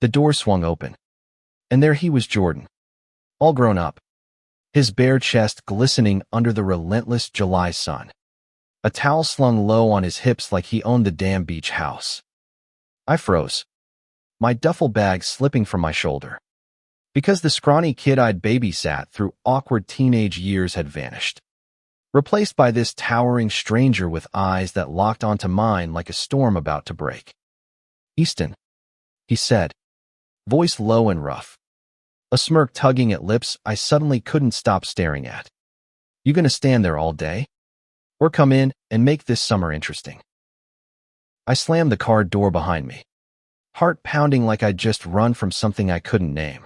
The door swung open, and there he was, Jordan, all grown up, his bare chest glistening under the relentless July sun, a towel slung low on his hips like he owned the damn beach house. I froze, my duffel bag slipping from my shoulder, because the scrawny kid I'd babysat through awkward teenage years had vanished, replaced by this towering stranger with eyes that locked onto mine like a storm about to break. "Easton," he said, voice low and rough, a smirk tugging at lips I suddenly couldn't stop staring at. "You gonna stand there all day? Or come in and make this summer interesting?" I slammed the car door behind me, heart pounding like I'd just run from something I couldn't name.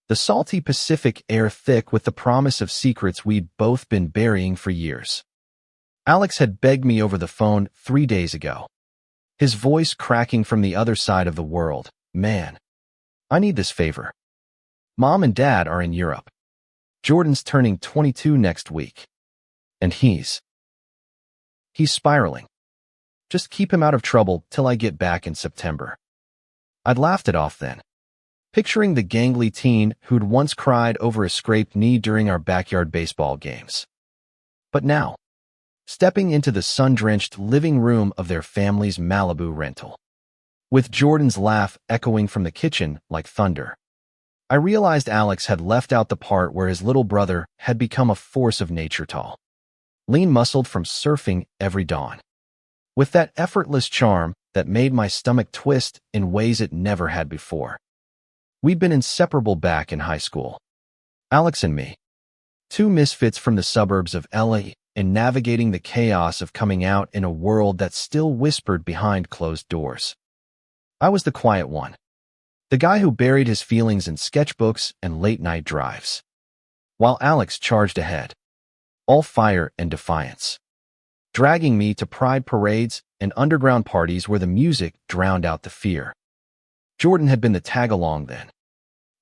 The salty Pacific air thick with the promise of secrets we'd both been burying for years. Alex had begged me over the phone 3 days ago, his voice cracking from the other side of the world. "Man, I need this favor. Mom and Dad are in Europe. Jordan's turning 22 next week. And he's spiraling. Just keep him out of trouble till I get back in September." I'd laughed it off then, picturing the gangly teen who'd once cried over a scraped knee during our backyard baseball games. But now, stepping into the sun-drenched living room of their family's Malibu rental, with Jordan's laugh echoing from the kitchen like thunder, I realized Alex had left out the part where his little brother had become a force of nature, tall, lean-muscled from surfing every dawn, with that effortless charm that made my stomach twist in ways it never had before. We'd been inseparable back in high school, Alex and me, two misfits from the suburbs of LA and navigating the chaos of coming out in a world that still whispered behind closed doors. I was the quiet one, the guy who buried his feelings in sketchbooks and late-night drives, while Alex charged ahead, all fire and defiance, dragging me to pride parades and underground parties where the music drowned out the fear. Jordan had been the tag-along then,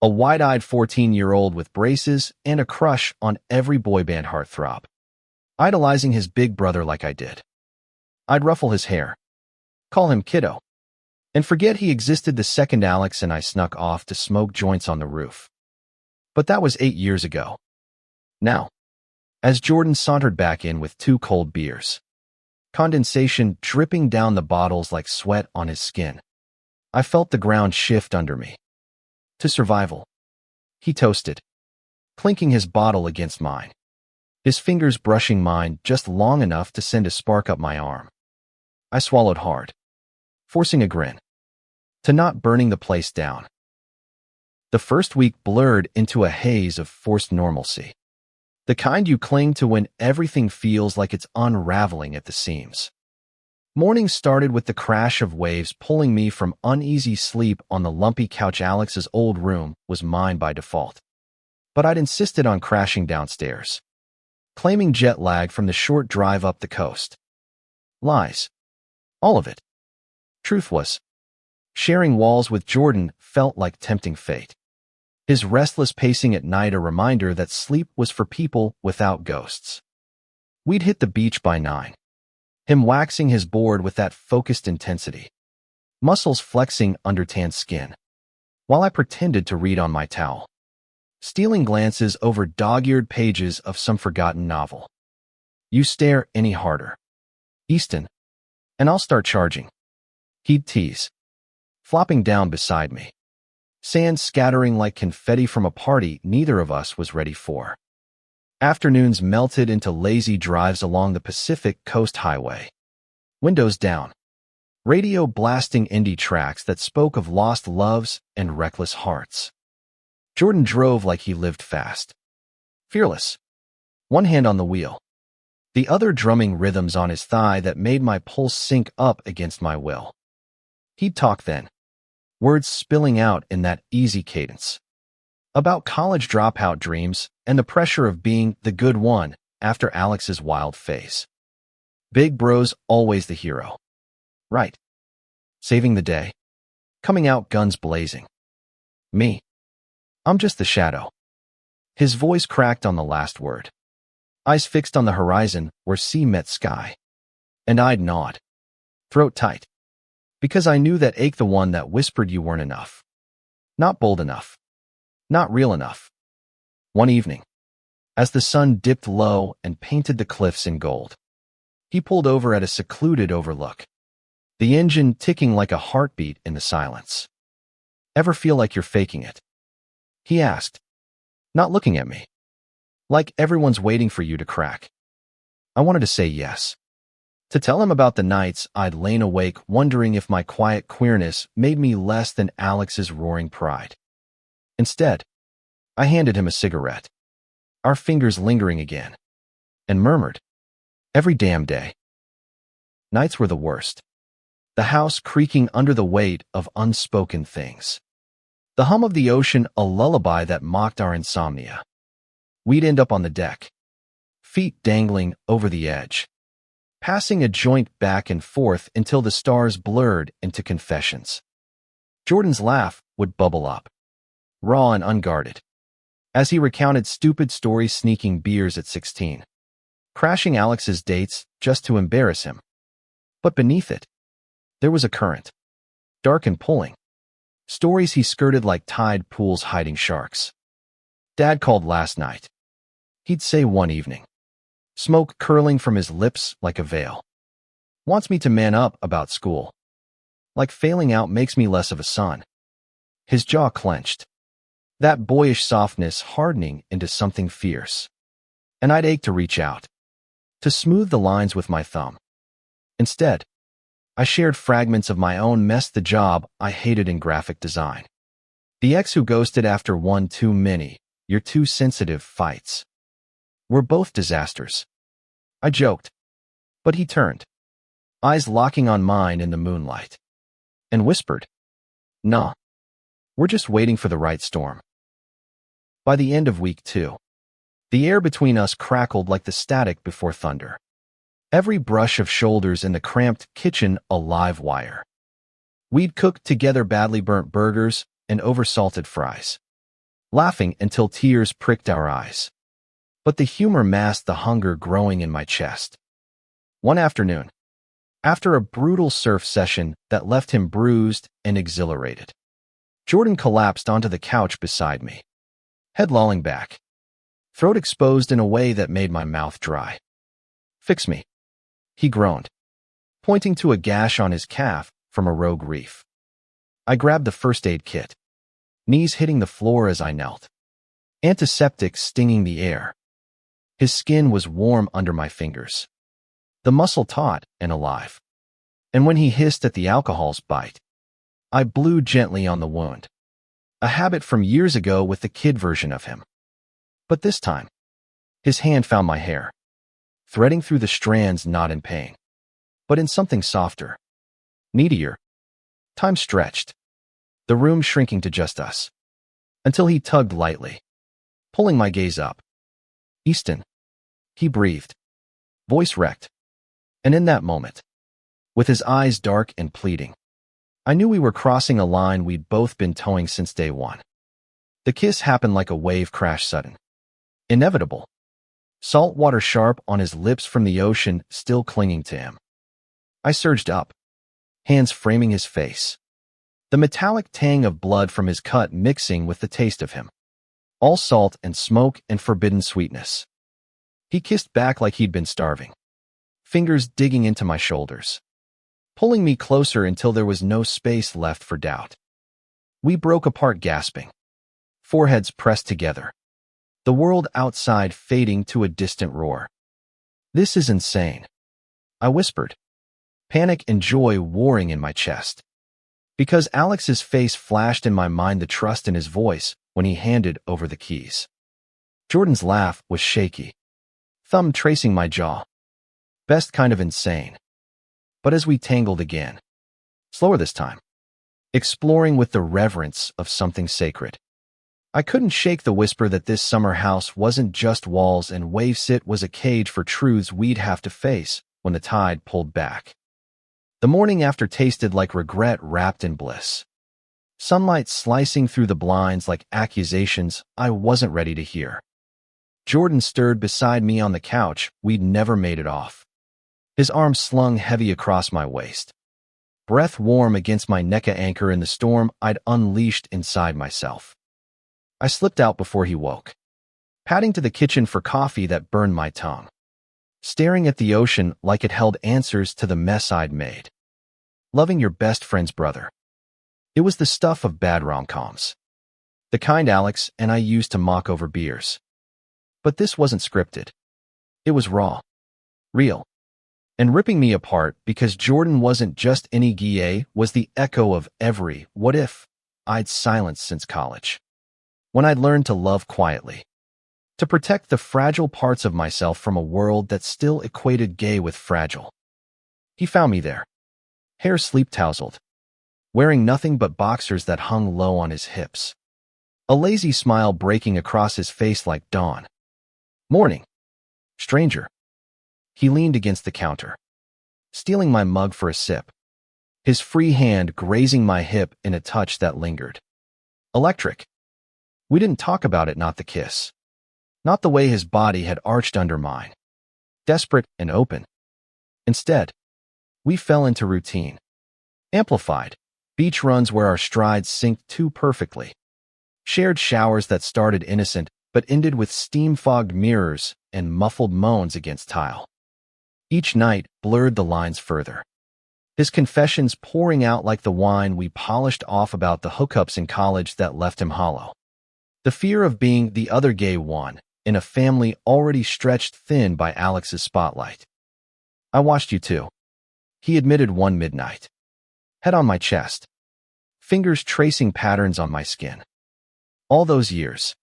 a wide-eyed 14-year-old with braces and a crush on every boy band heartthrob, idolizing his big brother like I did. I'd ruffle his hair, call him kiddo, and forget he existed the second Alex and I snuck off to smoke joints on the roof. But that was 8 years ago. Now, as Jordan sauntered back in with 2 cold beers, condensation dripping down the bottles like sweat on his skin, I felt the ground shift under me. To survival, he toasted, clinking his bottle against mine, his fingers brushing mine just long enough to send a spark up my arm. I swallowed hard, forcing a grin, to not burning the place down. The first week blurred into a haze of forced normalcy, the kind you cling to when everything feels like it's unraveling at the seams. Mornings started with the crash of waves pulling me from uneasy sleep on the lumpy couch. Alex's old room was mine by default, but I'd insisted on crashing downstairs, claiming jet lag from the short drive up the coast. Lies. All of it. Truth was, sharing walls with Jordan felt like tempting fate, his restless pacing at night a reminder that sleep was for people without ghosts. We'd hit the beach by 9, him waxing his board with that focused intensity, muscles flexing under tanned skin, while I pretended to read on my towel, stealing glances over dog-eared pages of some forgotten novel. "You stare any harder, Easton, and I'll start charging," he'd tease, flopping down beside me, sand scattering like confetti from a party neither of us was ready for. Afternoons melted into lazy drives along the Pacific Coast Highway, windows down, radio blasting indie tracks that spoke of lost loves and reckless hearts. Jordan drove like he lived fast, fearless, one hand on the wheel, the other drumming rhythms on his thigh that made my pulse sink up against my will. He'd talk then, words spilling out in that easy cadence, about college dropout dreams and the pressure of being the good one after Alex's wild phase. Big bro's always the hero, right? Saving the day, coming out guns blazing. Me, I'm just the shadow. His voice cracked on the last word, eyes fixed on the horizon where sea met sky. And I'd nod, throat tight, because I knew that ache, the one that whispered you weren't enough. Not bold enough. Not real enough. One evening, as the sun dipped low and painted the cliffs in gold, he pulled over at a secluded overlook, the engine ticking like a heartbeat in the silence. "Ever feel like you're faking it?" he asked, not looking at me. "Like everyone's waiting for you to crack?" I wanted to say yes. To tell him about the nights I'd lain awake wondering if my quiet queerness made me less than Alex's roaring pride. Instead, I handed him a cigarette, our fingers lingering again, and murmured, "Every damn day." Nights were the worst. The house creaking under the weight of unspoken things. The hum of the ocean a lullaby that mocked our insomnia. We'd end up on the deck, feet dangling over the edge, passing a joint back and forth until the stars blurred into confessions. Jordan's laugh would bubble up, raw and unguarded, as he recounted stupid stories sneaking beers at 16, crashing Alex's dates just to embarrass him. But beneath it, there was a current, dark and pulling. Stories he skirted like tide pools hiding sharks. "Dad called last night," he'd say one evening, smoke curling from his lips like a veil. "Wants me to man up about school. Like failing out makes me less of a son." His jaw clenched, that boyish softness hardening into something fierce. And I'd ache to reach out, to smooth the lines with my thumb. Instead, I shared fragments of my own mess, the job I hated in graphic design, the ex who ghosted after one too many, "you're too sensitive" fights. "We're both disasters," I joked, but he turned, eyes locking on mine in the moonlight, and whispered, "Nah, we're just waiting for the right storm." By the end of week 2, the air between us crackled like the static before thunder. Every brush of shoulders in the cramped kitchen a live wire. We'd cooked together badly burnt burgers and oversalted fries, laughing until tears pricked our eyes. But the humor masked the hunger growing in my chest. One afternoon, after a brutal surf session that left him bruised and exhilarated, Jordan collapsed onto the couch beside me, head lolling back, throat exposed in a way that made my mouth dry. "Fix me," he groaned, pointing to a gash on his calf from a rogue reef. I grabbed the first aid kit, knees hitting the floor as I knelt, antiseptic stinging the air. His skin was warm under my fingers, the muscle taut and alive. And when he hissed at the alcohol's bite, I blew gently on the wound, a habit from years ago with the kid version of him. But this time, his hand found my hair, threading through the strands not in pain, but in something softer, needier. Time stretched, the room shrinking to just us, until he tugged lightly, pulling my gaze up. "Easton," he breathed, voice wrecked. And in that moment, with his eyes dark and pleading, I knew we were crossing a line we'd both been towing since day one. The kiss happened like a wave crash, sudden, inevitable, salt water sharp on his lips from the ocean still clinging to him. I surged up, hands framing his face, the metallic tang of blood from his cut mixing with the taste of him, all salt and smoke and forbidden sweetness. He kissed back like he'd been starving, fingers digging into my shoulders, pulling me closer until there was no space left for doubt. We broke apart gasping, foreheads pressed together, the world outside fading to a distant roar. "This is insane," I whispered, panic and joy warring in my chest. Because Alex's face flashed in my mind, the trust in his voice when he handed over the keys. Jordan's laugh was shaky, thumb tracing my jaw. Best kind of insane. But as we tangled again, slower this time, exploring with the reverence of something sacred, I couldn't shake the whisper that this summer house wasn't just walls and waves, it was a cage for truths we'd have to face when the tide pulled back. The morning after tasted like regret wrapped in bliss, sunlight slicing through the blinds like accusations I wasn't ready to hear. Jordan stirred beside me on the couch, we'd never made it off, his arms slung heavy across my waist, breath warm against my neck, a anchor in the storm I'd unleashed inside myself. I slipped out before he woke, padding to the kitchen for coffee that burned my tongue, staring at the ocean like it held answers to the mess I'd made. Loving your best friend's brother. It was the stuff of bad rom-coms. The kind Alex and I used to mock over beers. But this wasn't scripted. It was raw. Real. And ripping me apart because Jordan wasn't just any guy was the echo of every what if I'd silenced since college. When I'd learned to love quietly. To protect the fragile parts of myself from a world that still equated gay with fragile. He found me there. Hair sleep-tousled. Wearing nothing but boxers that hung low on his hips. A lazy smile breaking across his face like dawn. Morning. Stranger. He leaned against the counter, stealing my mug for a sip. His free hand grazing my hip in a touch that lingered. Electric. We didn't talk about it, not the kiss. Not the way his body had arched under mine. Desperate and open. Instead, we fell into routine. Amplified. Beach runs where our strides synced too perfectly. Shared showers that started innocent but ended with steam-fogged mirrors and muffled moans against tile. Each night blurred the lines further. His confessions pouring out like the wine we polished off about the hookups in college that left him hollow. The fear of being the other gay one in a family already stretched thin by Alex's spotlight. I watched you too. He admitted one midnight. Head on my chest. Fingers tracing patterns on my skin. All those years.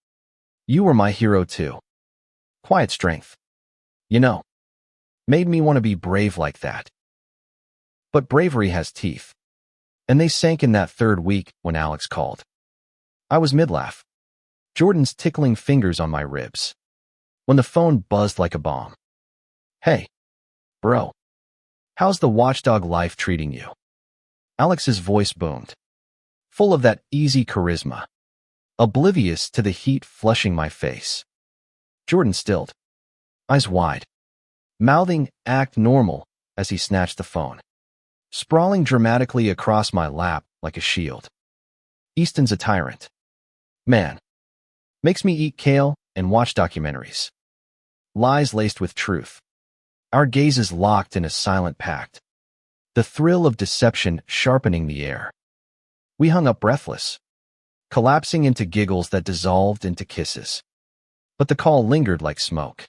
You were my hero too. Quiet strength. You know. Made me want to be brave like that. But bravery has teeth. And they sank in that third week when Alex called. I was mid-laugh. Jordan's tickling fingers on my ribs. When the phone buzzed like a bomb. Hey. Bro. How's the watchdog life treating you? Alex's voice boomed. Full of that easy charisma. Oblivious to the heat flushing my face. Jordan stilled. Eyes wide. Mouthing, act normal, as he snatched the phone. Sprawling dramatically across my lap like a shield. Easton's a tyrant. Man. Makes me eat kale and watch documentaries. Lies laced with truth. Our gazes locked in a silent pact. The thrill of deception sharpening the air. We hung up breathless. Collapsing into giggles that dissolved into kisses. But the call lingered like smoke.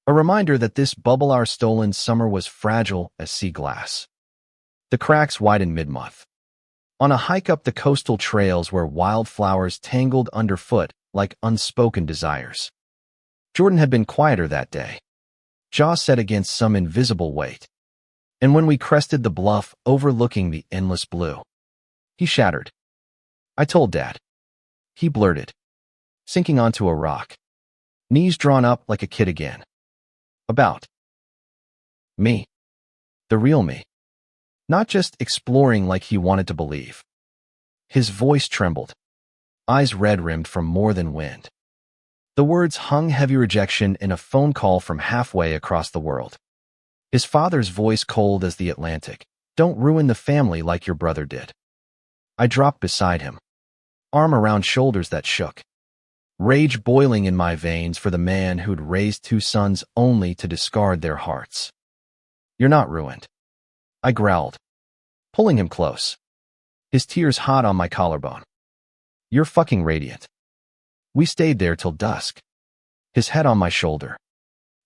A reminder that this bubble our stolen summer was fragile as sea glass. The cracks widened mid-month. On a hike up the coastal trails where wildflowers tangled underfoot like unspoken desires. Jordan had been quieter that day. Jaw set against some invisible weight. And when we crested the bluff overlooking the endless blue, he shattered. I told Dad. He blurted, sinking onto a rock, knees drawn up like a kid again. About me. The real me. Not just exploring like he wanted to believe. His voice trembled, eyes red-rimmed from more than wind. The words hung heavy rejection in a phone call from halfway across the world. His father's voice cold as the Atlantic. Don't ruin the family like your brother did. I dropped beside him, arm around shoulders that shook. Rage boiling in my veins for the man who'd raised two sons only to discard their hearts. You're not ruined. I growled, pulling him close. His tears hot on my collarbone. You're fucking radiant. We stayed there till dusk. His head on my shoulder.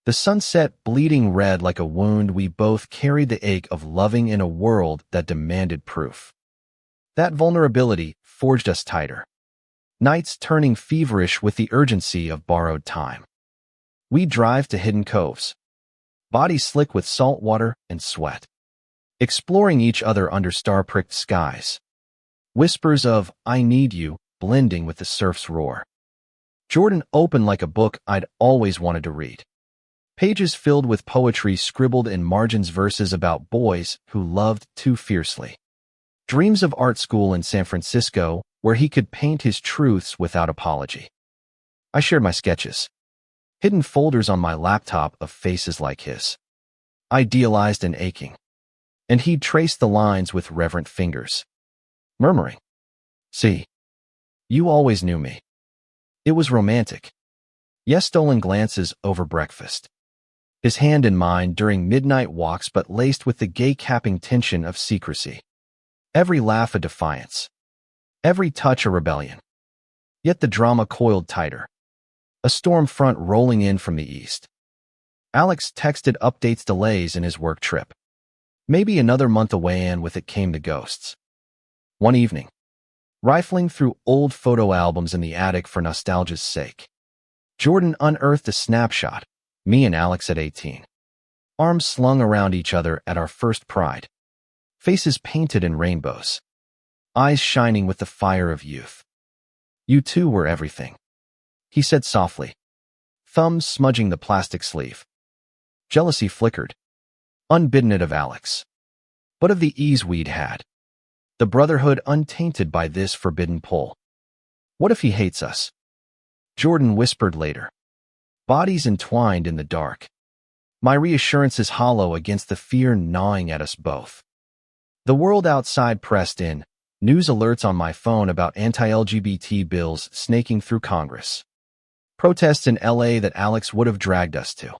The sunset bleeding red like a wound we both carried the ache of loving in a world that demanded proof. That vulnerability forged us tighter. Nights turning feverish with the urgency of borrowed time. We'd drive to hidden coves. Bodies slick with salt water and sweat. Exploring each other under star-pricked skies. Whispers of, I need you, blending with the surf's roar. Jordan opened like a book I'd always wanted to read. Pages filled with poetry scribbled in margins, verses about boys who loved too fiercely. Dreams of art school in San Francisco, where he could paint his truths without apology. I shared my sketches. Hidden folders on my laptop of faces like his. Idealized and aching. and he'd trace the lines with reverent fingers, murmuring, "See, you always knew me." It was romantic. Yes, stolen glances over breakfast. His hand in mine during midnight walks, but laced with the gay-capping tension of secrecy. Every laugh a defiance. Every touch a rebellion. Yet the drama coiled tighter. A storm front rolling in from the east. Alex texted updates delays in his work trip. Maybe another month away, and with it came the ghosts. One evening, rifling through old photo albums in the attic for nostalgia's sake, Jordan unearthed a snapshot, me and Alex at 18. Arms slung around each other at our first pride. Faces painted in rainbows. Eyes shining with the fire of youth. "You two were everything," he said softly, thumbs smudging the plastic sleeve. Jealousy flickered, unbidden it of Alex, but of the ease we'd had. The brotherhood untainted by this forbidden pull. "What if he hates us?" Jordan whispered later. Bodies entwined in the dark. My reassurance is hollow against the fear gnawing at us both. The world outside pressed in, news alerts on my phone about anti-LGBT bills snaking through Congress. Protests in LA that Alex would have dragged us to.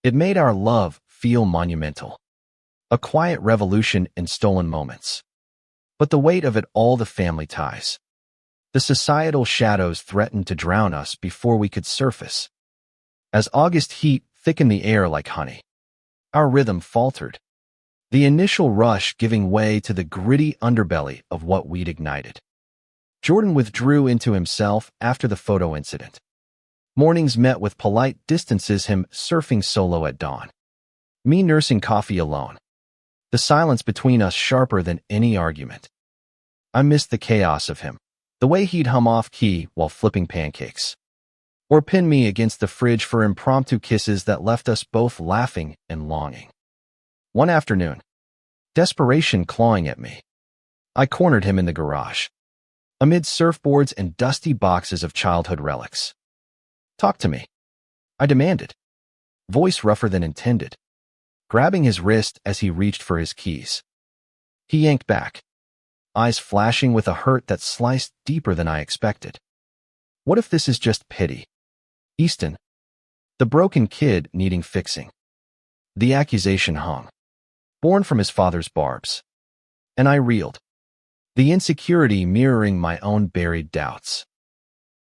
It made our love feel monumental. A quiet revolution in stolen moments. But the weight of it all, the family ties. The societal shadows threatened to drown us before we could surface. As August heat thickened the air like honey, our rhythm faltered. The initial rush giving way to the gritty underbelly of what we'd ignited. Jordan withdrew into himself after the photo incident. Mornings met with polite distances, him surfing solo at dawn. Me nursing coffee alone. The silence between us sharper than any argument. I missed the chaos of him, the way he'd hum off key while flipping pancakes. Or pin me against the fridge for impromptu kisses that left us both laughing and longing. One afternoon, desperation clawing at me, I cornered him in the garage, amid surfboards and dusty boxes of childhood relics. "Talk to me," I demanded, voice rougher than intended, grabbing his wrist as he reached for his keys. He yanked back, eyes flashing with a hurt that sliced deeper than I expected. "What if this is just pity? Easton, the broken kid needing fixing." The accusation hung, born from his father's barbs. And I reeled, the insecurity mirroring my own buried doubts.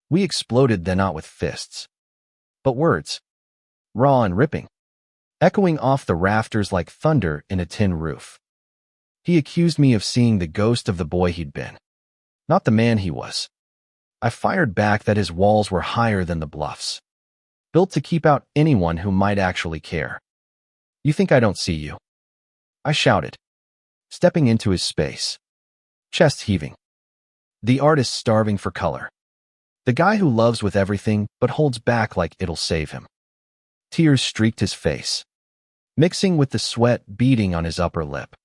We exploded, then not with fists, but words, raw and ripping, echoing off the rafters like thunder in a tin roof. He accused me of seeing the ghost of the boy he'd been, not the man he was. I fired back that his walls were higher than the bluffs, built to keep out anyone who might actually care. "You think I don't see you?" I shouted, stepping into his space, chest heaving. The artist starving for color. The guy who loves with everything but holds back like it'll save him. Tears streaked his face, mixing with the sweat beading on his upper lip.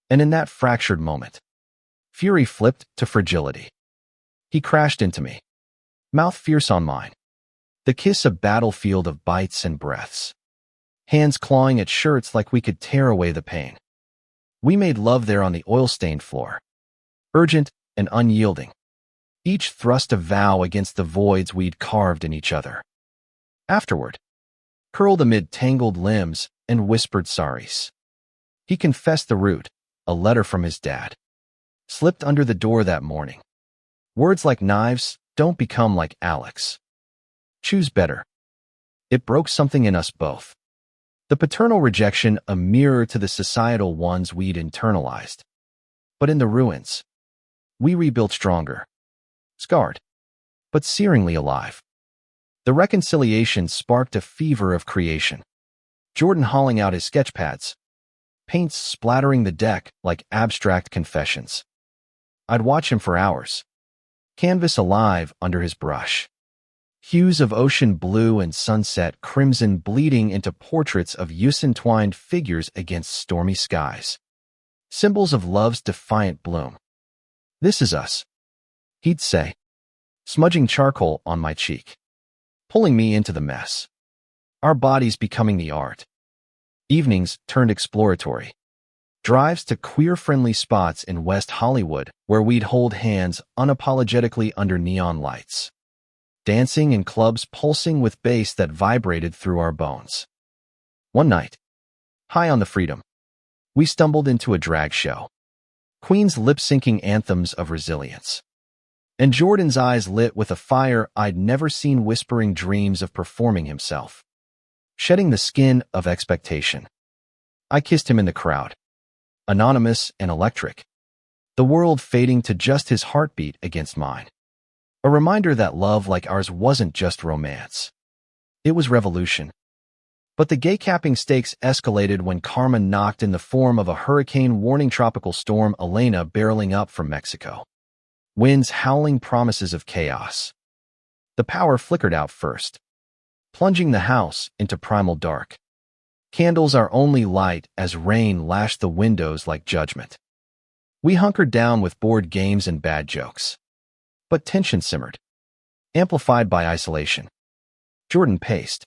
And in that fractured moment, fury flipped to fragility. He crashed into me, mouth fierce on mine. The kiss a battlefield of bites and breaths. Hands clawing at shirts like we could tear away the pain. We made love there on the oil-stained floor, urgent and unyielding, each thrust a vow against the voids we'd carved in each other. Afterward, curled amid tangled limbs and whispered sorries. He confessed the root, a letter from his dad, slipped under the door that morning. Words like knives don't become like Alex. Choose better. It broke something in us both. The paternal rejection, a mirror to the societal ones we'd internalized. But in the ruins, we rebuilt stronger, scarred, but searingly alive. The reconciliation sparked a fever of creation. Jordan hauling out his sketch pads, paints splattering the deck like abstract confessions. I'd watch him for hours, canvas alive under his brush. Hues of ocean blue and sunset crimson bleeding into portraits of youth-entwined figures against stormy skies. Symbols of love's defiant bloom. "This is us," he'd say, smudging charcoal on my cheek, pulling me into the mess. Our bodies becoming the art. Evenings turned exploratory. drives to queer-friendly spots in West Hollywood where we'd hold hands unapologetically under neon lights, dancing in clubs pulsing with bass that vibrated through our bones. One night, high on the freedom, we stumbled into a drag show. Queen's lip-syncing anthems of resilience. And Jordan's eyes lit with a fire I'd never seen, whispering dreams of performing himself, shedding the skin of expectation. I kissed him in the crowd, anonymous and electric, the world fading to just his heartbeat against mine. A reminder that love like ours wasn't just romance. It was revolution. But the gay-capping stakes escalated when karma knocked in the form of a hurricane-warning tropical storm Elena barreling up from Mexico. Winds howling promises of chaos. The power flickered out first, plunging the house into primal dark. Candles our only light as rain lashed the windows like judgment. We hunkered down with board games and bad jokes. But tension simmered, amplified by isolation. Jordan paced,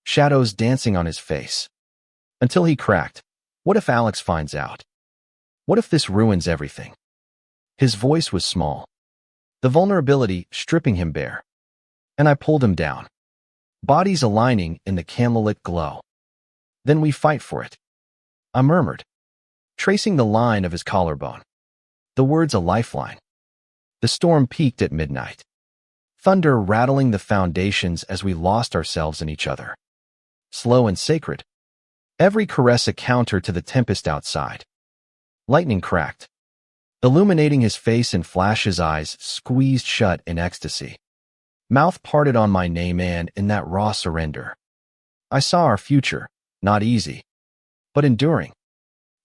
shadows dancing on his face, until he cracked. What if Alex finds out? What if this ruins everything? His voice was small, the vulnerability stripping him bare. And I pulled him down, bodies aligning in the candlelit glow. Then we fight for it, I murmured, tracing the line of his collarbone. The words a lifeline. The storm peaked at midnight, thunder rattling the foundations as we lost ourselves in each other. Slow and sacred, every caress a counter to the tempest outside. Lightning cracked, illuminating his face and flashes, eyes squeezed shut in ecstasy. Mouth parted on my name, and in that raw surrender, I saw our future, not easy, but enduring,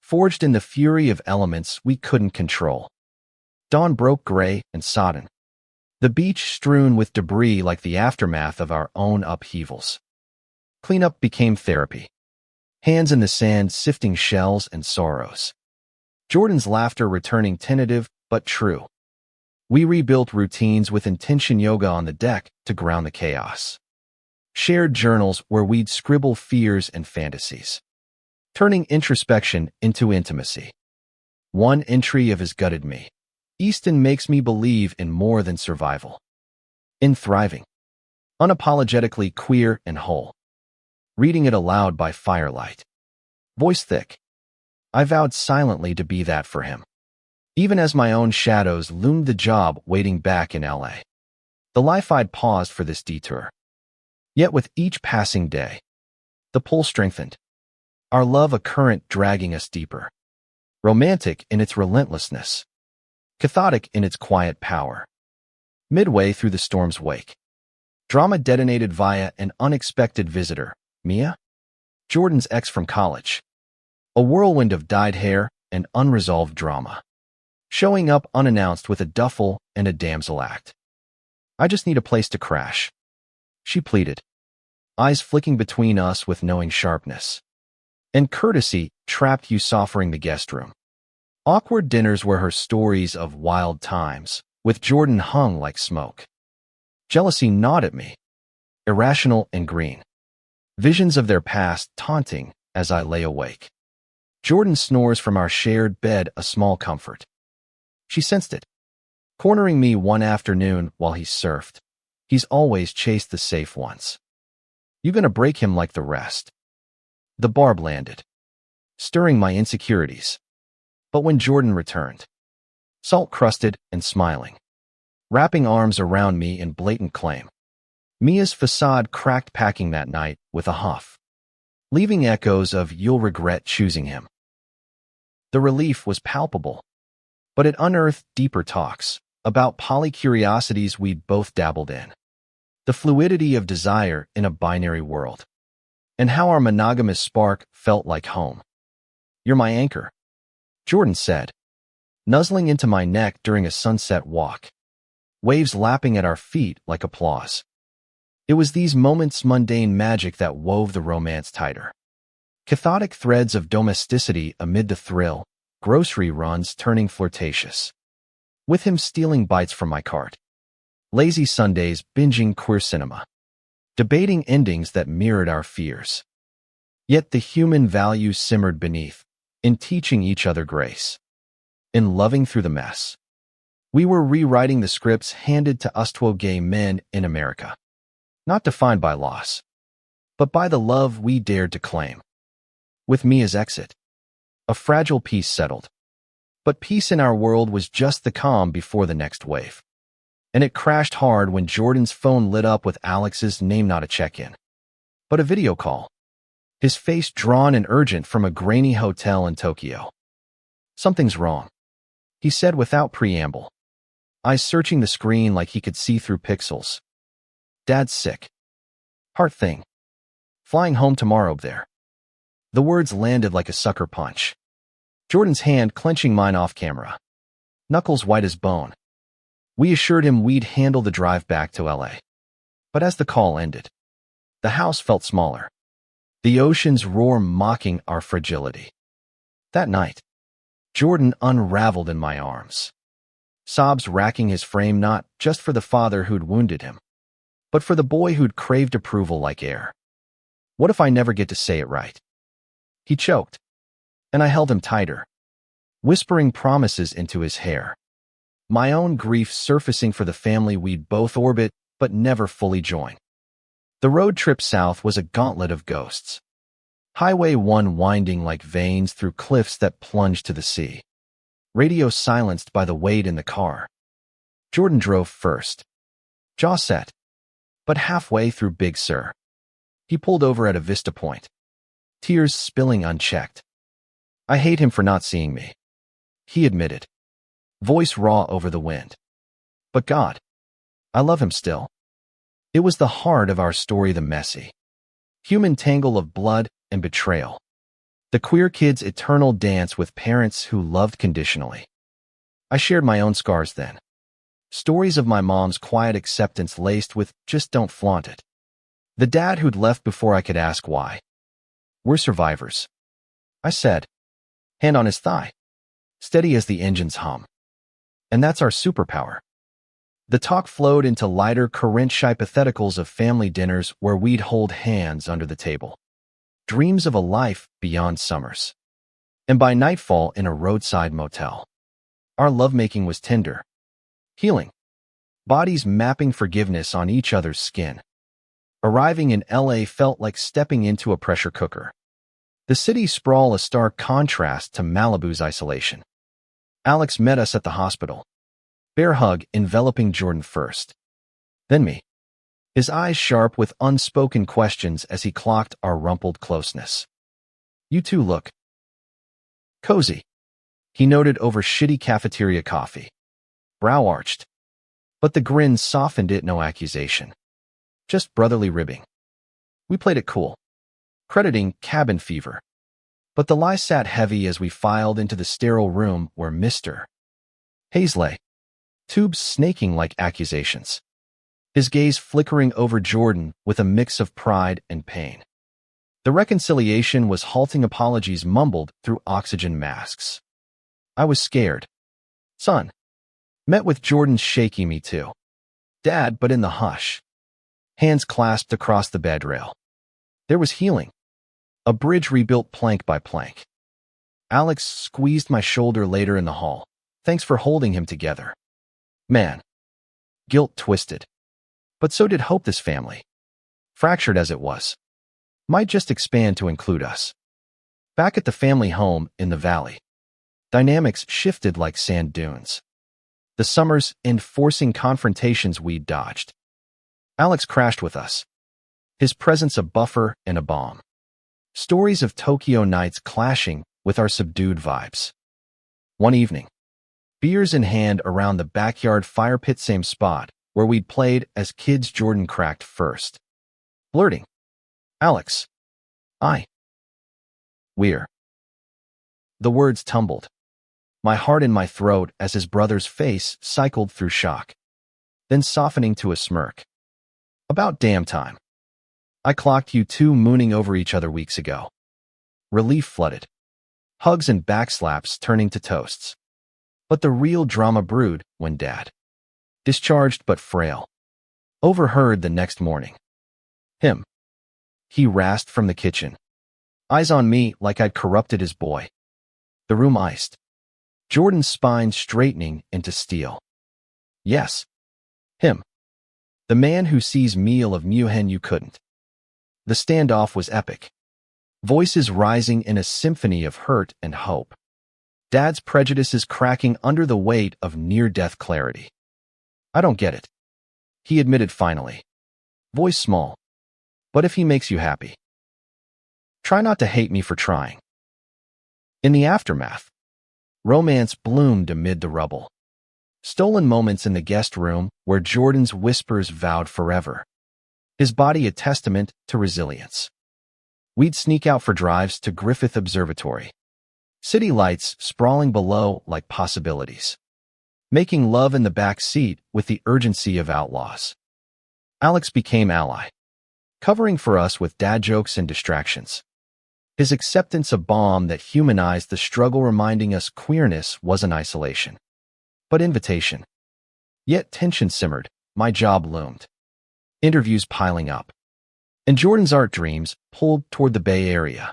forged in the fury of elements we couldn't control. Dawn broke gray and sodden, the beach strewn with debris like the aftermath of our own upheavals. Cleanup became therapy, hands in the sand sifting shells and sorrows. Jordan's laughter returning, tentative but true. We rebuilt routines with intention, yoga on the deck to ground the chaos. Shared journals where we'd scribble fears and fantasies, turning introspection into intimacy. One entry of his gutted me. Easton makes me believe in more than survival. In thriving. Unapologetically queer and whole. Reading it aloud by firelight. Voice thick. I vowed silently to be that for him, even as my own shadows loomed the job waiting back in LA. The life I'd paused for this detour. Yet with each passing day, the pull strengthened, our love a current dragging us deeper. Romantic in its relentlessness, cathartic in its quiet power. Midway through the storm's wake, drama detonated via an unexpected visitor, Mia, Jordan's ex from college. A whirlwind of dyed hair and unresolved drama, showing up unannounced with a duffel and a damsel act. I just need a place to crash, she pleaded, eyes flicking between us with knowing sharpness. And courtesy trapped you suffering the guest room. Awkward dinners were her stories of wild times, with Jordan hung like smoke. Jealousy gnawed at me, irrational and green. Visions of their past taunting as I lay awake. Jordan snores from our shared bed, a small comfort. She sensed it, cornering me one afternoon while he surfed. He's always chased the safe ones. You gonna break him like the rest? The barb landed, stirring my insecurities. But when Jordan returned, salt-crusted and smiling, wrapping arms around me in blatant claim, Mia's facade cracked, packing that night with a huff, leaving echoes of "you'll regret choosing him." The relief was palpable, but it unearthed deeper talks about polycuriosities we'd both dabbled in, the fluidity of desire in a binary world, and how our monogamous spark felt like home. "You're my anchor," Jordan said, nuzzling into my neck during a sunset walk, waves lapping at our feet like applause. It was these moments' mundane magic that wove the romance tighter. Cathartic threads of domesticity amid the thrill, grocery runs turning flirtatious, with him stealing bites from my cart. Lazy Sundays binging queer cinema, debating endings that mirrored our fears. Yet the human values simmered beneath, in teaching each other grace, in loving through the mess. We were rewriting the scripts handed to us 2 gay men in America, not defined by loss, but by the love we dared to claim. With me as exit, a fragile peace settled. But peace in our world was just the calm before the next wave. And it crashed hard when Jordan's phone lit up with Alex's name, not a check-in, but a video call, his face drawn and urgent from a grainy hotel in Tokyo. "Something's wrong," he said without preamble, eyes searching the screen like he could see through pixels. "Dad's sick. Heart thing. Flying home tomorrow there." The words landed like a sucker punch. Jordan's hand clenching mine off camera, knuckles white as bone. We assured him we'd handle the drive back to LA. But as the call ended, the house felt smaller, the ocean's roar mocking our fragility. That night, Jordan unraveled in my arms, sobs racking his frame not just for the father who'd wounded him, but for the boy who'd craved approval like air. "What if I never get to say it right?" He choked, and I held him tighter, whispering promises into his hair. My own grief surfacing for the family we'd both orbit but never fully join. The road trip south was a gauntlet of ghosts. Highway 1 winding like veins through cliffs that plunged to the sea. Radio silenced by the weight in the car. Jordan drove first, jaw set. But halfway through Big Sur, he pulled over at a vista point, tears spilling unchecked. "I hate him for not seeing me," he admitted, voice raw over the wind. "But God, I love him still." It was the heart of our story, the messy, human tangle of blood and betrayal. The queer kid's eternal dance with parents who loved conditionally. I shared my own scars then. Stories of my mom's quiet acceptance laced with "just don't flaunt it." The dad who'd left before I could ask why. "We're survivors," I said, hand on his thigh, steady as the engine's hum. "And that's our superpower." The talk flowed into lighter, current-shy hypotheticals of family dinners where we'd hold hands under the table. Dreams of a life beyond summers. And by nightfall in a roadside motel, our lovemaking was tender, healing, bodies mapping forgiveness on each other's skin. Arriving in LA felt like stepping into a pressure cooker. The city sprawl a stark contrast to Malibu's isolation. Alex met us at the hospital, bear hug enveloping Jordan first, then me, his eyes sharp with unspoken questions as he clocked our rumpled closeness. "You two look cozy," he noted over shitty cafeteria coffee, brow arched. But the grin softened it, no accusation, just brotherly ribbing. We played it cool, crediting cabin fever. But the lie sat heavy as we filed into the sterile room where Mr. Hayes lay, tubes snaking like accusations, his gaze flickering over Jordan with a mix of pride and pain. The reconciliation was halting apologies mumbled through oxygen masks. I was scared. "Son," met with Jordan's shaky "me too, Dad," but in the hush. Hands clasped across the bed rail. There was healing. A bridge rebuilt plank by plank. Alex squeezed my shoulder later in the hall. "Thanks for holding him together." Man. Guilt twisted. But so did hope. This family, fractured as it was, might just expand to include us. Back at the family home in the valley, dynamics shifted like sand dunes. The summers enforcing confrontations we'd dodged. Alex crashed with us, his presence a buffer and a balm. Stories of Tokyo nights clashing with our subdued vibes. One evening, beers in hand around the backyard fire pit, same spot where we'd played as kids, Jordan cracked first, blurting, "Alex, we're." The words tumbled, my heart in my throat as his brother's face cycled through shock, then softening to a smirk. "About damn time. I clocked you two mooning over each other weeks ago." Relief flooded, hugs and backslaps turning to toasts. But the real drama brewed when Dad, discharged but frail, overheard the next morning. He rasped from the kitchen, eyes on me like I'd corrupted his boy. The room iced, Jordan's spine straightening into steel. Yes, him. The man who sees meal of Muhen you couldn't. The standoff was epic. Voices rising in a symphony of hurt and hope. Dad's prejudices cracking under the weight of near-death clarity. I don't get it, he admitted finally. Voice small. But if he makes you happy, try not to hate me for trying. In the aftermath, romance bloomed amid the rubble. Stolen moments in the guest room where Jordan's whispers vowed forever. His body a testament to resilience. We'd sneak out for drives to Griffith Observatory. City lights sprawling below like possibilities. Making love in the back seat with the urgency of outlaws. Alex became ally, covering for us with dad jokes and distractions. His acceptance a balm that humanized the struggle, reminding us queerness wasn't isolation, but invitation. Yet tension simmered, my job loomed. Interviews piling up. And Jordan's art dreams pulled toward the Bay Area.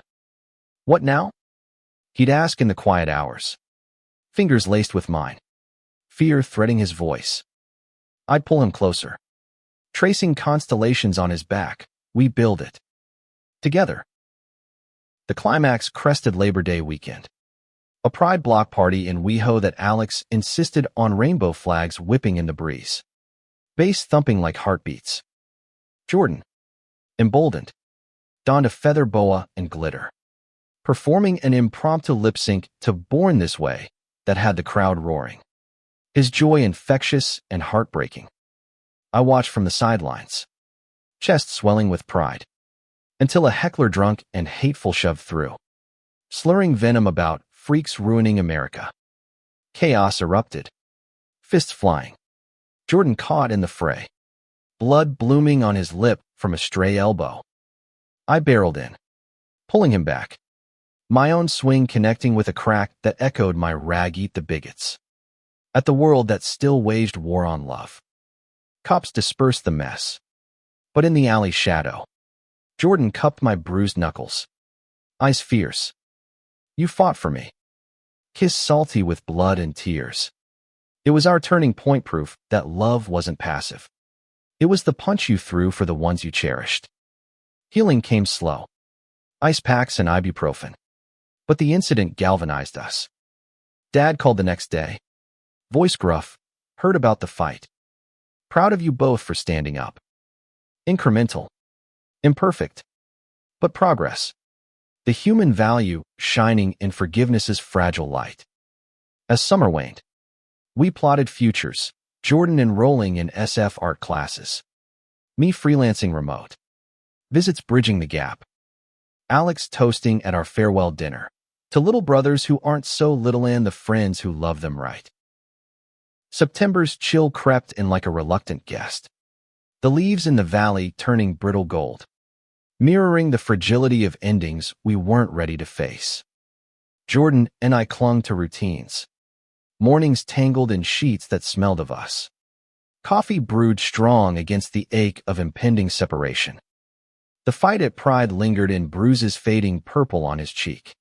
What now? He'd ask in the quiet hours. Fingers laced with mine. Fear threading his voice. I'd pull him closer. Tracing constellations on his back, we build it. Together. The climax crested Labor Day weekend. A pride block party in WeHo that Alex insisted on rainbow flags whipping in the breeze. Bass thumping like heartbeats. Jordan, emboldened, donned a feather boa and glitter, performing an impromptu lip-sync to Born This Way that had the crowd roaring. His joy infectious and heartbreaking. I watched from the sidelines, chest swelling with pride, until a heckler drunk and hateful shoved through, slurring venom about freaks ruining America. Chaos erupted, fists flying. Jordan caught in the fray, blood blooming on his lip from a stray elbow. I barreled in, pulling him back, my own swing connecting with a crack that echoed my rag eat the bigots. At the world that still waged war on love. Cops dispersed the mess. But in the alley shadow, Jordan cupped my bruised knuckles. Eyes fierce. You fought for me. Kiss salty with blood and tears. It was our turning point, proof that love wasn't passive. It was the punch you threw for the ones you cherished. Healing came slow. Ice packs and ibuprofen. But the incident galvanized us. Dad called the next day. Voice gruff, heard about the fight. Proud of you both for standing up. Incremental. Imperfect. But progress. The human value shining in forgiveness's fragile light. As summer waned, we plotted futures, Jordan enrolling in SF art classes. Me freelancing remote. Visits bridging the gap. Alex toasting at our farewell dinner. To little brothers who aren't so little and the friends who love them right. September's chill crept in like a reluctant guest. The leaves in the valley turning brittle gold. Mirroring the fragility of endings we weren't ready to face. Jordan and I clung to routines. Mornings tangled in sheets that smelled of us. Coffee brewed strong against the ache of impending separation. The fight at Pride lingered in bruises fading purple on his cheek.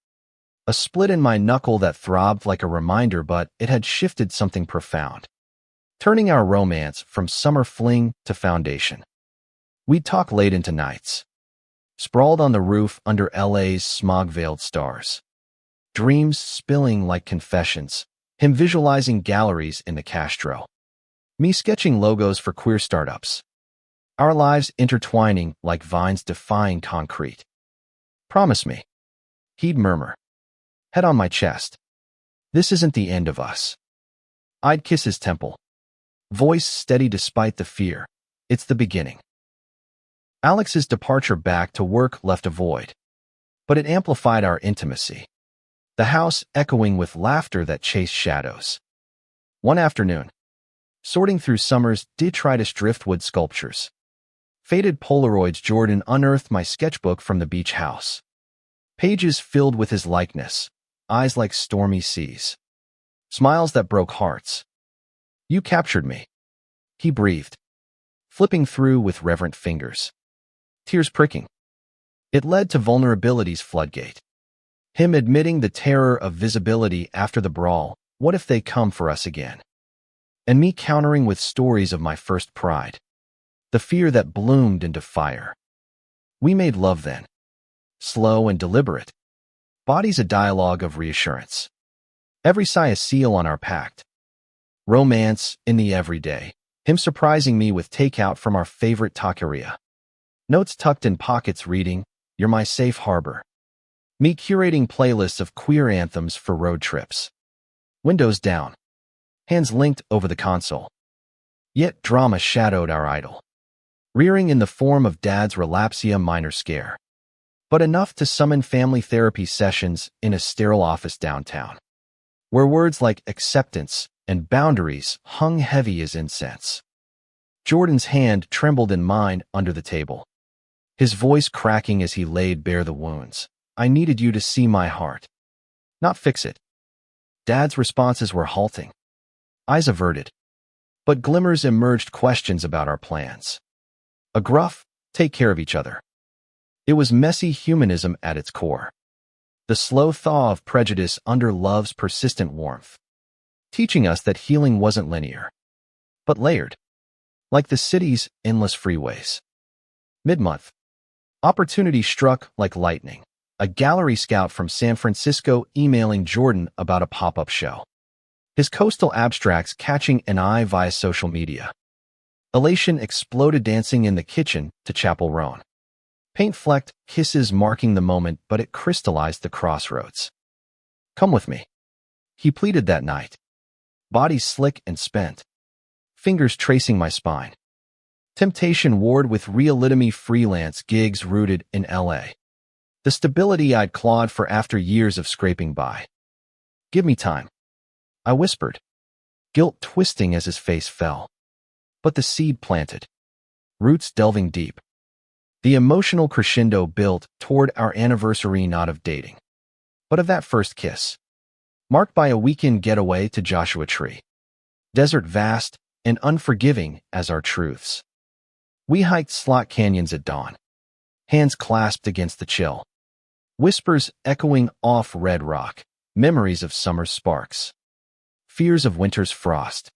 A split in my knuckle that throbbed like a reminder, but it had shifted something profound. Turning our romance from summer fling to foundation. We'd talk late into nights. Sprawled on the roof under LA's smog-veiled stars. Dreams spilling like confessions. Him visualizing galleries in the Castro. Me sketching logos for queer startups. Our lives intertwining like vines defying concrete. Promise me. He'd murmur. Head on my chest. This isn't the end of us. I'd kiss his temple. Voice steady despite the fear. It's the beginning. Alex's departure back to work left a void. But it amplified our intimacy. The house echoing with laughter that chased shadows. One afternoon, sorting through summer's detritus driftwood sculptures. Faded Polaroids, Jordan unearthed my sketchbook from the beach house. Pages filled with his likeness, eyes like stormy seas. Smiles that broke hearts. You captured me. He breathed, flipping through with reverent fingers. Tears pricking. It led to vulnerability's floodgate. Him admitting the terror of visibility after the brawl, what if they come for us again? And me countering with stories of my first pride, the fear that bloomed into fire. We made love then, slow and deliberate. Bodies a dialogue of reassurance. Every sigh a seal on our pact. Romance in the everyday. Him surprising me with takeout from our favorite taqueria. Notes tucked in pockets reading, "You're my safe harbor." Me curating playlists of queer anthems for road trips. Windows down. Hands linked over the console. Yet drama shadowed our idol. Rearing in the form of Dad's relapsia minor scare. But enough to summon family therapy sessions in a sterile office downtown, where words like acceptance and boundaries hung heavy as incense. Jordan's hand trembled in mine under the table, his voice cracking as he laid bare the wounds. "I needed you to see my heart, not fix it." Dad's responses were halting, eyes averted, but glimmers emerged questions about our plans. A gruff, "Take care of each other." It was messy humanism at its core, the slow thaw of prejudice under love's persistent warmth, teaching us that healing wasn't linear, but layered, like the city's endless freeways. Mid-month, opportunity struck like lightning. A gallery scout from San Francisco emailing Jordan about a pop-up show. His coastal abstracts catching an eye via social media. Elation exploded dancing in the kitchen to Chapel Roan. Paint-flecked kisses marking the moment, but it crystallized the crossroads. "Come with me," he pleaded that night. Body slick and spent. Fingers tracing my spine. Temptation warred with realitamy freelance gigs rooted in L.A. The stability I'd clawed for after years of scraping by. "Give me time," I whispered, guilt twisting as his face fell. But the seed planted, roots delving deep. The emotional crescendo built toward our anniversary, not of dating, but of that first kiss, marked by a weekend getaway to Joshua Tree. Desert vast and unforgiving as our truths. We hiked slot canyons at dawn, hands clasped against the chill. Whispers echoing off red rock, memories of summer's sparks, fears of winter's frost.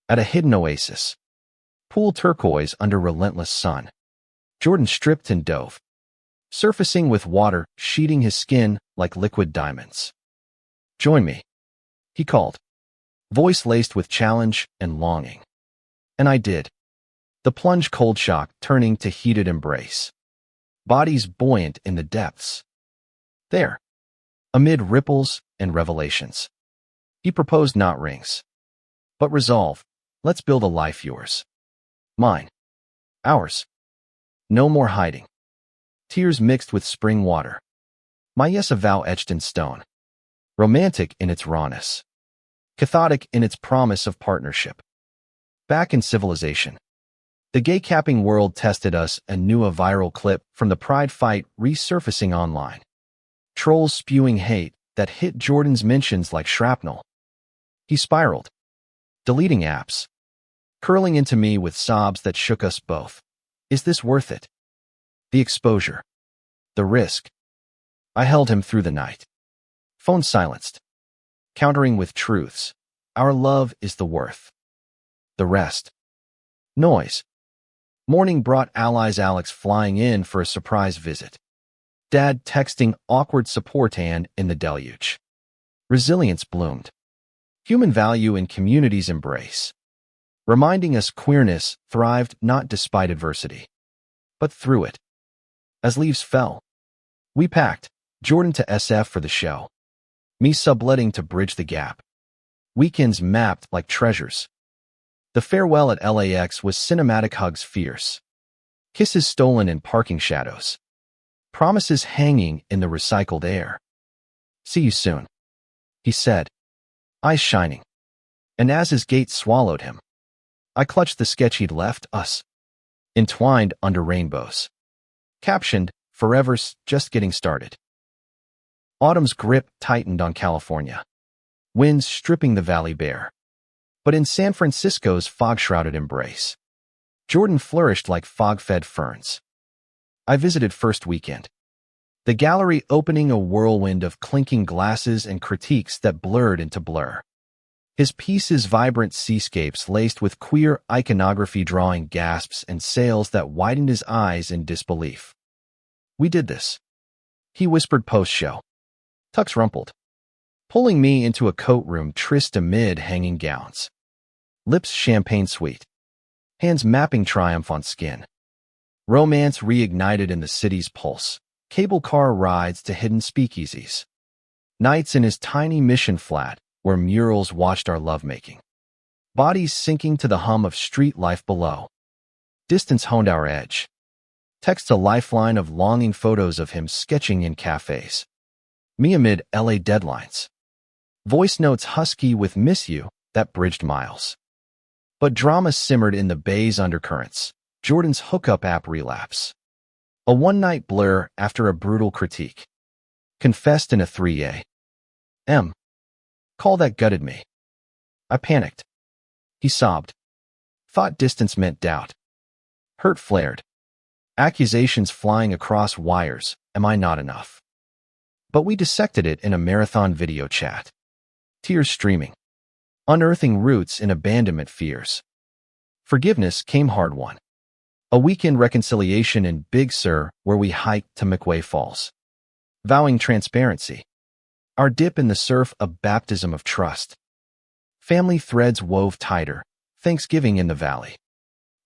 At a hidden oasis, pool turquoise under relentless sun, Jordan stripped and dove, surfacing with water sheeting his skin like liquid diamonds. "Join me," he called, voice laced with challenge and longing. And I did. The plunge cold shock turning to heated embrace. Bodies buoyant in the depths. There, amid ripples and revelations, he proposed not rings, but resolve. "Let's build a life yours. Mine. Ours. No more hiding." Tears mixed with spring water. My yes a vow etched in stone. Romantic in its rawness. Cathartic in its promise of partnership. Back in civilization, the gay-capping world tested us anew, a viral clip from the Pride fight resurfacing online. Trolls spewing hate that hit Jordan's mentions like shrapnel. He spiraled, deleting apps, curling into me with sobs that shook us both. Is this worth it? The exposure. The risk. I held him through the night. Phone silenced. Countering with truths. Our love is the worth. The rest. Noise. Morning brought allies, Alex flying in for a surprise visit. Dad texting awkward support Anne in the deluge. Resilience bloomed. Human value in community's embrace. Reminding us queerness thrived not despite adversity, but through it. As leaves fell, we packed, Jordan to SF for the show. Me subletting to bridge the gap. Weekends mapped like treasures. The farewell at LAX was cinematic, hugs fierce. Kisses stolen in parking shadows. Promises hanging in the recycled air. "See you soon," he said, eyes shining. And as his gait swallowed him, I clutched the sketch he'd left us, entwined under rainbows. Captioned, "Forever's just getting started." Autumn's grip tightened on California. Winds stripping the valley bare. But in San Francisco's fog-shrouded embrace, Jordan flourished like fog-fed ferns. I visited first weekend. the gallery opening a whirlwind of clinking glasses and critiques that blurred into blur. His pieces vibrant seascapes laced with queer iconography drawing gasps and sails that widened his eyes in disbelief. "We did this," he whispered post-show. Tux rumpled, pulling me into a coat room tryst amid hanging gowns. Lips champagne sweet, hands mapping triumph on skin. Romance reignited in the city's pulse, cable car rides to hidden speakeasies. Nights in his tiny mission flat, where murals watched our lovemaking. Bodies sinking to the hum of street life below. Distance honed our edge. Text a lifeline of longing photos of him sketching in cafes. Me amid LA deadlines. Voice notes husky with "miss you" that bridged miles. But drama simmered in the bay's undercurrents. Jordan's hookup app relapse. A one-night blur after a brutal critique. Confessed in a 3 a.m. call that gutted me. I panicked. He sobbed. Thought distance meant doubt. Hurt flared. Accusations flying across wires. Am I not enough? But we dissected it in a marathon video chat. Tears streaming. Unearthing roots in abandonment fears. Forgiveness came hard-won. A weekend reconciliation in Big Sur where we hiked to McWay Falls. Vowing transparency. Our dip in the surf a baptism of trust. Family threads wove tighter. Thanksgiving in the valley.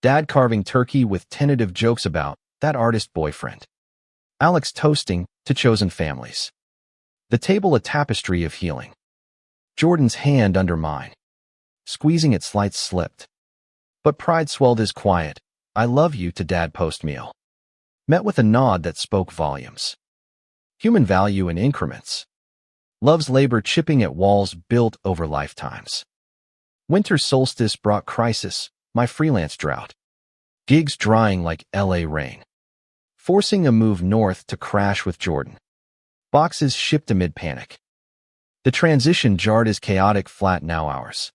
Dad carving turkey with tentative jokes about that artist boyfriend. Alex toasting to chosen families. The table a tapestry of healing. Jordan's hand under mine. Squeezing it slight slipped. But pride swelled his quiet "I love you" to Dad post-meal. Met with a nod that spoke volumes. Human value in increments. Love's labor chipping at walls built over lifetimes. Winter solstice brought crisis, my freelance drought. Gigs drying like LA rain. Forcing a move north to crash with Jordan. Boxes shipped amid panic. The transition jarred his chaotic flat now ours.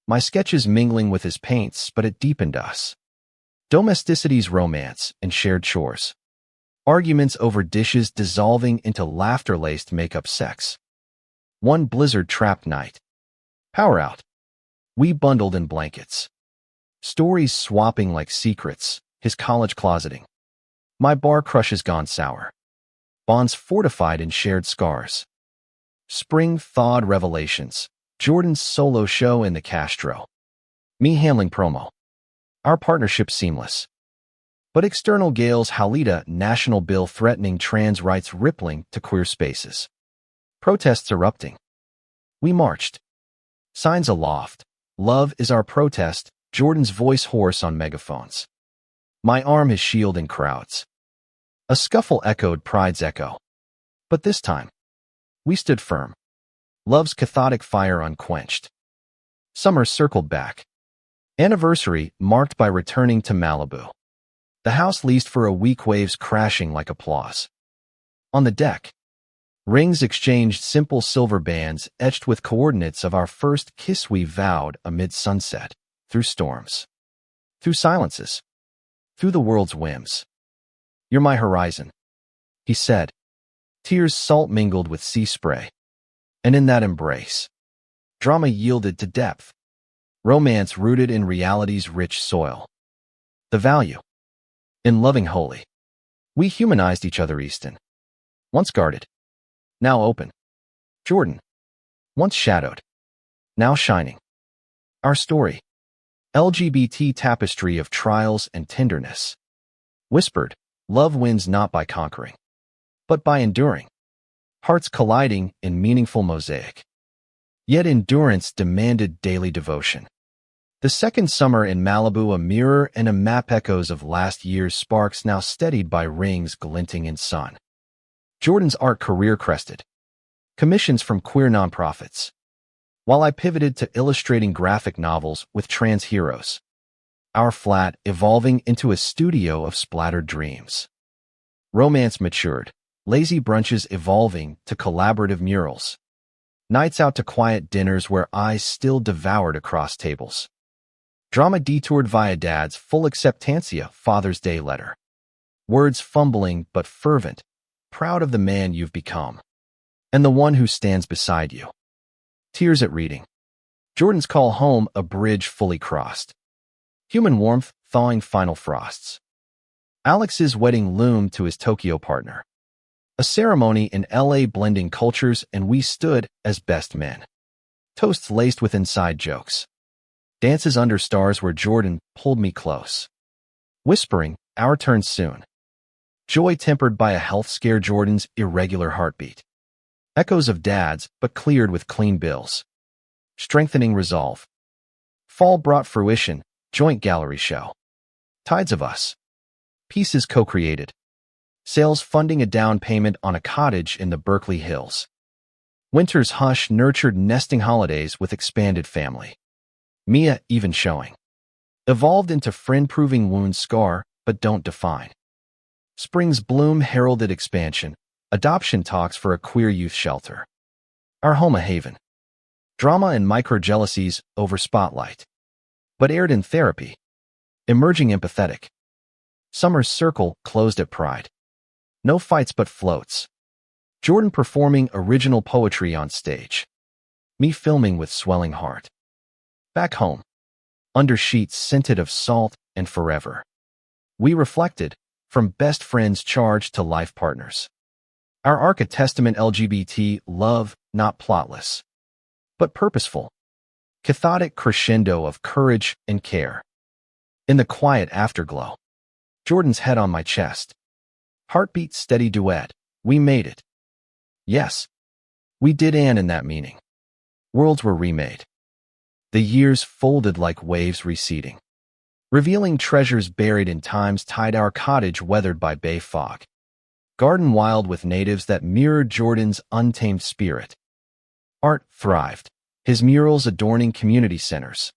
My sketches mingling with his paints, but it deepened us. Domesticity's romance and shared chores. Arguments over dishes dissolving into laughter-laced makeup sex. One blizzard-trapped night. Power out. We bundled in blankets. Stories swapping like secrets, his college closeting. My bar crushes gone sour. Bonds fortified in shared scars. Spring thawed revelations. Jordan's solo show in the Castro. Me handling promo. Our partnership seamless. But external gales Halida national bill threatening trans rights rippling to queer spaces. Protests erupting. We marched. Signs aloft. Love is our protest. Jordan's voice hoarse on megaphones. My arm his shield in crowds. A scuffle echoed pride's echo. But this time, we stood firm. Love's cathodic fire unquenched. Summer circled back. Anniversary marked by returning to Malibu. The house leased for a week, waves crashing like applause. On the deck, rings exchanged, simple silver bands etched with coordinates of our first kiss we vowed amid sunset, through storms, through silences, through the world's whims. You're my horizon, he said, tears salt mingled with sea spray. And in that embrace, drama yielded to depth, romance rooted in reality's rich soil. The value in loving wholly. We humanized each other, Easton. Once guarded, now open. Jordan, once shadowed, now shining. Our story, LGBT tapestry of trials and tenderness. Whispered, love wins not by conquering, but by enduring. Hearts colliding in meaningful mosaic. Yet endurance demanded daily devotion. The second summer in Malibu, a mirror and a map, echoes of last year's sparks now steadied by rings glinting in sun. Jordan's art career crested. Commissions from queer nonprofits. While I pivoted to illustrating graphic novels with trans heroes. Our flat evolving into a studio of splattered dreams. Romance matured. Lazy brunches evolving to collaborative murals. Nights out to quiet dinners where eyes still devoured across tables. Drama detoured via Dad's full acceptancia Father's Day letter. Words fumbling but fervent. proud of the man you've become. And the one who stands beside you. Tears at reading. Jordan's call home, a bridge fully crossed. Human warmth, thawing final frosts. Alex's wedding loomed to his Tokyo partner. A ceremony in LA blending cultures, and we stood as best men. Toasts laced with inside jokes. Dances under stars where Jordan pulled me close. Whispering, our turn soon. Joy tempered by a health scare, Jordan's irregular heartbeat. Echoes of dads, but cleared with clean bills. Strengthening resolve. Fall brought fruition, joint gallery show. Tides of us. Pieces co-created. Sales funding a down payment on a cottage in the Berkeley Hills. Winter's hush nurtured nesting holidays with expanded family. Mia even showing. Evolved into friend-proving wounds scar, but don't define. Spring's bloom heralded expansion, adoption talks for a queer youth shelter. Our home a haven. Drama and micro-jealousies over spotlight. But aired in therapy. Emerging empathetic. Summer's circle closed at pride. No fights but floats. Jordan performing original poetry on stage. Me filming with swelling heart. Back home. Under sheets scented of salt and forever. We reflected, from best friends charged to life partners. Our arc a testament LGBT love, not plotless, but purposeful. Cathodic crescendo of courage and care. In the quiet afterglow. Jordan's head on my chest. Heartbeat steady duet. We made it. Yes. We did, and in that meaning. Worlds were remade. The years folded like waves receding. Revealing treasures buried in time's tide, our cottage weathered by bay fog. Garden wild with natives that mirrored Jordan's untamed spirit. Art thrived, his murals adorning community centers.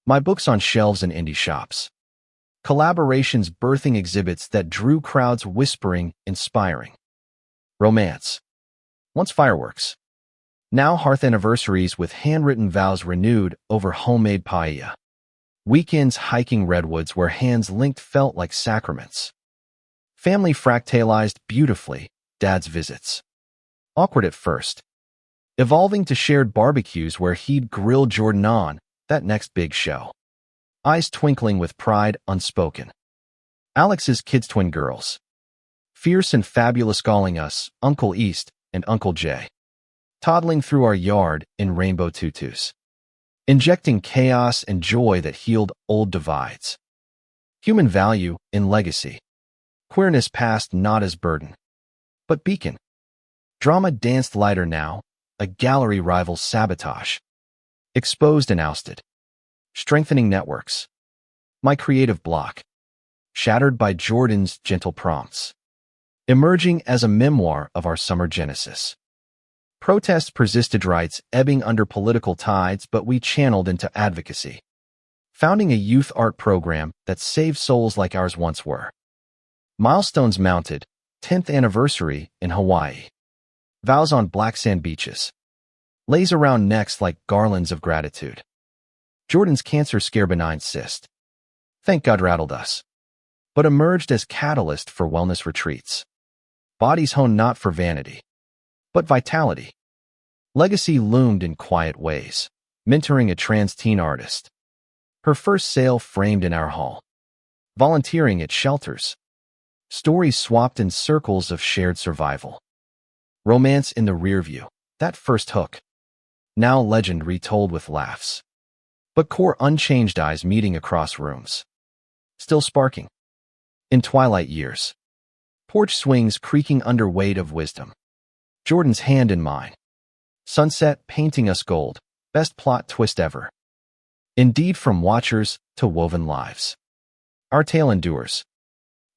My books on shelves in indie shops. Collaborations birthing exhibits that drew crowds whispering, inspiring. Romance. Once fireworks. Now hearth anniversaries with handwritten vows renewed over homemade paella. Weekends hiking redwoods where hands linked felt like sacraments. Family fractalized beautifully, dad's visits. Awkward at first. Evolving to shared barbecues where he'd grill Jordan on that next big show. Eyes twinkling with pride unspoken. Alex's kids, twin girls. Fierce and fabulous, calling us Uncle East and Uncle Jay. Toddling through our yard in rainbow tutus. Injecting chaos and joy that healed old divides. Human value in legacy. Queerness passed not as burden, but beacon. Drama danced lighter now, a gallery rival's sabotage. Exposed and ousted. Strengthening networks. My creative block. Shattered by Jordan's gentle prompts. Emerging as a memoir of our summer genesis. Protests persisted, rights ebbing under political tides, but we channeled into advocacy. Founding a youth art program that saved souls like ours once were. Milestones mounted, 10th anniversary in Hawaii. Vows on black sand beaches. Lays around necks like garlands of gratitude. Jordan's cancer scare, benign cyst. Thank God rattled us. But emerged as catalyst for wellness retreats. Bodies honed not for vanity, but vitality. Legacy loomed in quiet ways, mentoring a trans teen artist. Her first sale framed in our hall. Volunteering at shelters. Stories swapped in circles of shared survival. Romance in the rearview, that first hook. Now legend retold with laughs. But core unchanged, eyes meeting across rooms. Still sparking. In twilight years. Porch swings creaking under weight of wisdom. Jordan's hand in mine. Sunset painting us gold, best plot twist ever. Indeed, from watchers to woven lives. Our tale endures.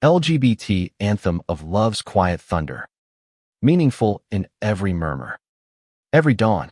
LGBT anthem of love's quiet thunder. Meaningful in every murmur. Every dawn.